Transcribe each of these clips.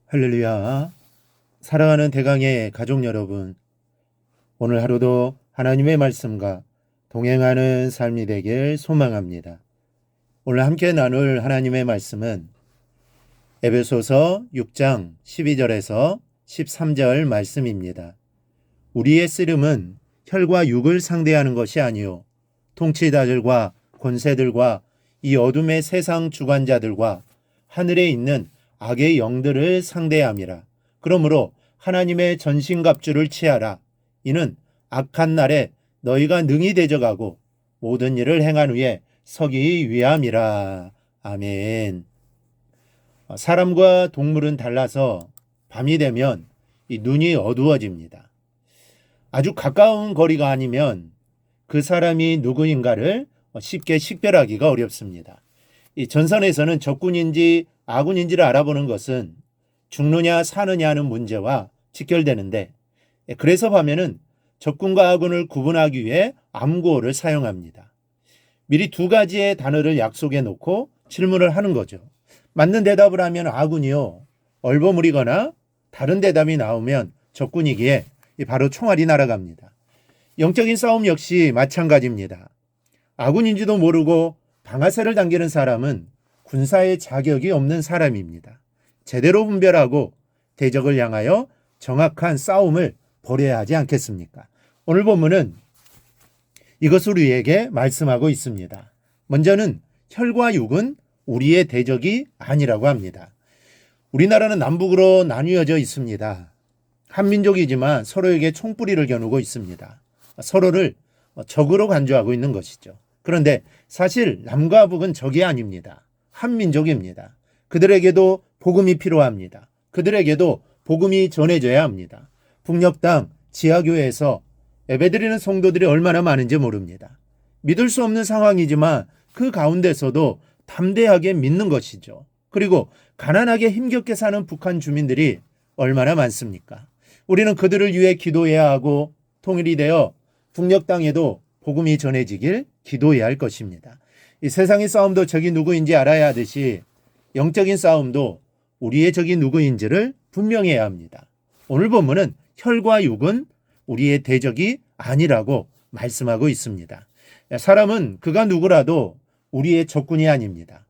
할렐루야. 사랑하는 대강의 가족 여러분, 오늘 하루도 하나님의 말씀과 동행하는 삶이 되길 소망합니다. 오늘 함께 나눌 하나님의 말씀은 에베소서 6장 12절에서 13절 말씀입니다. 우리의 씨름은 혈과 육을 상대하는 것이 아니요 통치자들과 권세들과 이 어둠의 세상 주관자들과 하늘에 있는 악의 영들을 상대함이라. 그러므로 하나님의 전신갑주를 취하라. 이는 악한 날에 너희가 능히 대적하고 모든 일을 행한 후에 서기 위함이라. 아멘. 사람과 동물은 달라서 밤이 되면 이 눈이 어두워집니다. 아주 가까운 거리가 아니면 그 사람이 누구인가를 쉽게 식별하기가 어렵습니다. 이 전선에서는 적군인지 아군인지를 알아보는 것은 죽느냐 사느냐 하는 문제와 직결되는데, 그래서 밤에는 적군과 아군을 구분하기 위해 암구호를 사용합니다. 미리 두 가지의 단어를 약속해 놓고 질문을 하는 거죠. 맞는 대답을 하면 아군이요, 얼버무리거나 다른 대답이 나오면 적군이기에 바로 총알이 날아갑니다. 영적인 싸움 역시 마찬가지입니다. 아군인지도 모르고 방아쇠를 당기는 사람은 군사의 자격이 없는 사람입니다. 제대로 분별하고 대적을 향하여 정확한 싸움을 벌여야 하지 않겠습니까? 오늘 본문은 이것을 우리에게 말씀하고 있습니다. 먼저는 혈과 육은 우리의 대적이 아니라고 합니다. 우리나라는 남북으로 나뉘어져 있습니다. 한민족이지만 서로에게 총뿌리를 겨누고 있습니다. 서로를 적으로 간주하고 있는 것이죠. 그런데 사실 남과 북은 적이 아닙니다. 한민족입니다. 그들에게도 복음이 필요합니다. 그들에게도 복음이 전해져야 합니다. 북녘 땅 지하교회에서 예배드리는 성도들이 얼마나 많은지 모릅니다. 믿을 수 없는 상황이지만 그 가운데서도 담대하게 믿는 것이죠. 그리고 가난하게 힘겹게 사는 북한 주민들이 얼마나 많습니까? 우리는 그들을 위해 기도해야 하고 통일이 되어 북녘 땅에도 복음이 전해지길 기도해야 할 것입니다. 이 세상의 싸움도 적이 누구인지 알아야 하듯이 영적인 싸움도 우리의 적이 누구인지를 분명해야 합니다. 오늘 본문은 혈과 육은 우리의 대적이 아니라고 말씀하고 있습니다. 사람은 그가 누구라도 우리의 적군이 아닙니다.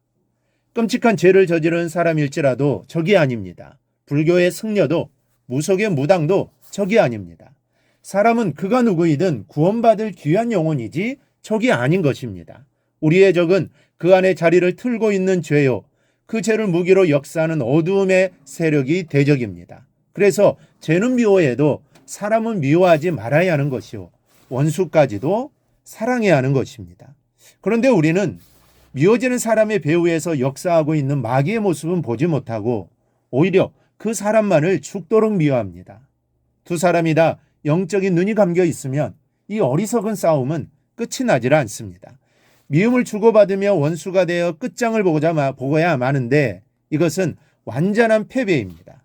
끔찍한 죄를 저지른 사람일지라도 적이 아닙니다. 불교의 승려도 무속의 무당도 적이 아닙니다. 사람은 그가 누구이든 구원받을 귀한 영혼이지 적이 아닌 것입니다. 우리의 적은 그 안에 자리를 틀고 있는 죄요, 그 죄를 무기로 역사하는 어두움의 세력이 대적입니다. 그래서 죄는 미워해도 사람은 미워하지 말아야 하는 것이요, 원수까지도 사랑해야 하는 것입니다. 그런데 우리는 미워지는 사람의 배후에서 역사하고 있는 마귀의 모습은 보지 못하고 오히려 그 사람만을 죽도록 미워합니다. 두 사람이 다 영적인 눈이 감겨 있으면 이 어리석은 싸움은 끝이 나질 않습니다. 미움을 주고받으며 원수가 되어 끝장을 보고야 마는데 이것은 완전한 패배입니다.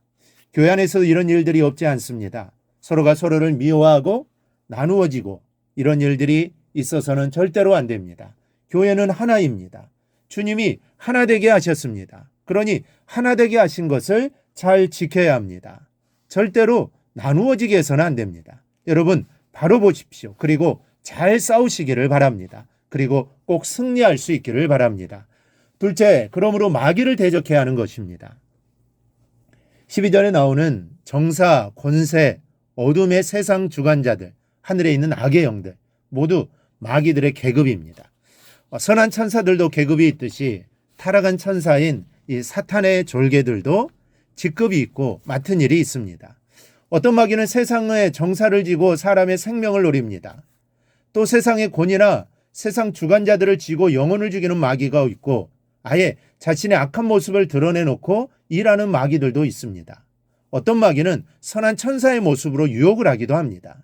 교회 안에서도 이런 일들이 없지 않습니다. 서로가 서로를 미워하고 나누어지고 이런 일들이 있어서는 절대로 안 됩니다. 교회는 하나입니다. 주님이 하나 되게 하셨습니다. 그러니 하나 되게 하신 것을 잘 지켜야 합니다. 절대로 나누어지게 해서는 안 됩니다. 여러분 바로 보십시오. 그리고 잘 싸우시기를 바랍니다. 그리고 꼭 승리할 수 있기를 바랍니다. 둘째, 그러므로 마귀를 대적해야 하는 것입니다. 12절에 나오는 정사, 권세, 어둠의 세상 주관자들, 하늘에 있는 악의 영들 모두 마귀들의 계급입니다. 선한 천사들도 계급이 있듯이 타락한 천사인 이 사탄의 졸개들도 직급이 있고 맡은 일이 있습니다. 어떤 마귀는 세상의 정사를 지고 사람의 생명을 노립니다. 또 세상의 권위나 세상 주관자들을 쥐고 영혼을 죽이는 마귀가 있고 아예 자신의 악한 모습을 드러내놓고 일하는 마귀들도 있습니다. 어떤 마귀는 선한 천사의 모습으로 유혹을 하기도 합니다.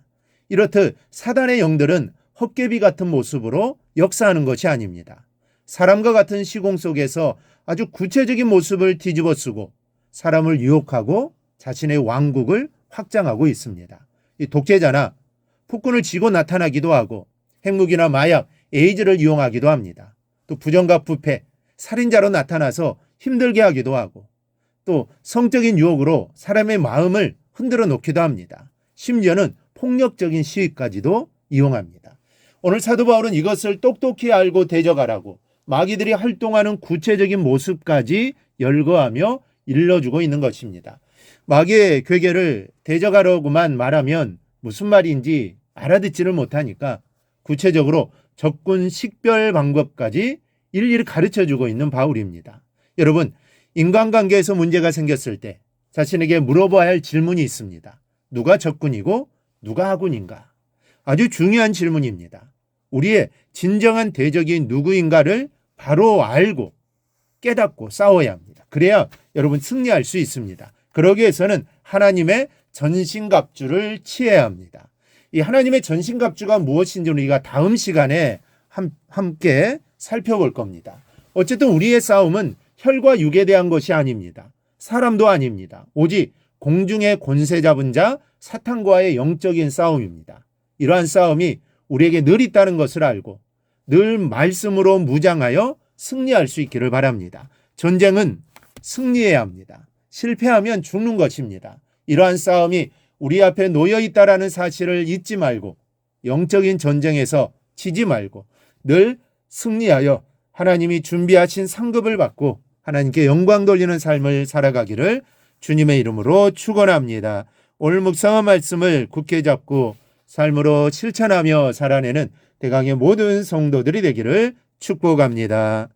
이렇듯 사단의 영들은 헛개비 같은 모습으로 역사하는 것이 아닙니다. 사람과 같은 시공 속에서 아주 구체적인 모습을 뒤집어쓰고 사람을 유혹하고 자신의 왕국을 확장하고 있습니다. 이 독재자나 폭군을 쥐고 나타나기도 하고 핵무기나 마약, 에이즈를 이용하기도 합니다. 또 부정과 부패, 살인자로 나타나서 힘들게 하기도 하고 또 성적인 유혹으로 사람의 마음을 흔들어 놓기도 합니다. 심지어는 폭력적인 시위까지도 이용합니다. 오늘 사도 바울은 이것을 똑똑히 알고 대적하라고 마귀들이 활동하는 구체적인 모습까지 열거하며 일러주고 있는 것입니다. 마귀의 괴계를 대적하라고만 말하면 무슨 말인지 알아듣지를 못하니까 구체적으로 적군 식별 방법까지 일일이 가르쳐주고 있는 바울입니다. 여러분, 인간관계에서 문제가 생겼을 때 자신에게 물어봐야 할 질문이 있습니다. 누가 적군이고 누가 아군인가? 아주 중요한 질문입니다. 우리의 진정한 대적이 누구인가를 바로 알고 깨닫고 싸워야 합니다. 그래야 여러분 승리할 수 있습니다. 그러기 위해서는 하나님의 전신갑주를 취해야 합니다. 이 하나님의 전신갑주가 무엇인지 우리가 다음 시간에 함께 살펴볼 겁니다. 어쨌든 우리의 싸움은 혈과 육에 대한 것이 아닙니다. 사람도 아닙니다. 오직 공중의 권세 잡은 자 사탄과의 영적인 싸움입니다. 이러한 싸움이 우리에게 늘 있다는 것을 알고 늘 말씀으로 무장하여 승리할 수 있기를 바랍니다. 전쟁은 승리해야 합니다. 실패하면 죽는 것입니다. 이러한 싸움이 우리 앞에 놓여 있다라는 사실을 잊지 말고 영적인 전쟁에서 지지 말고 늘 승리하여 하나님이 준비하신 상급을 받고 하나님께 영광 돌리는 삶을 살아가기를 주님의 이름으로 축원합니다. 오늘 묵상한 말씀을 굳게 잡고 삶으로 실천하며 살아내는 대강의 모든 성도들이 되기를 축복합니다.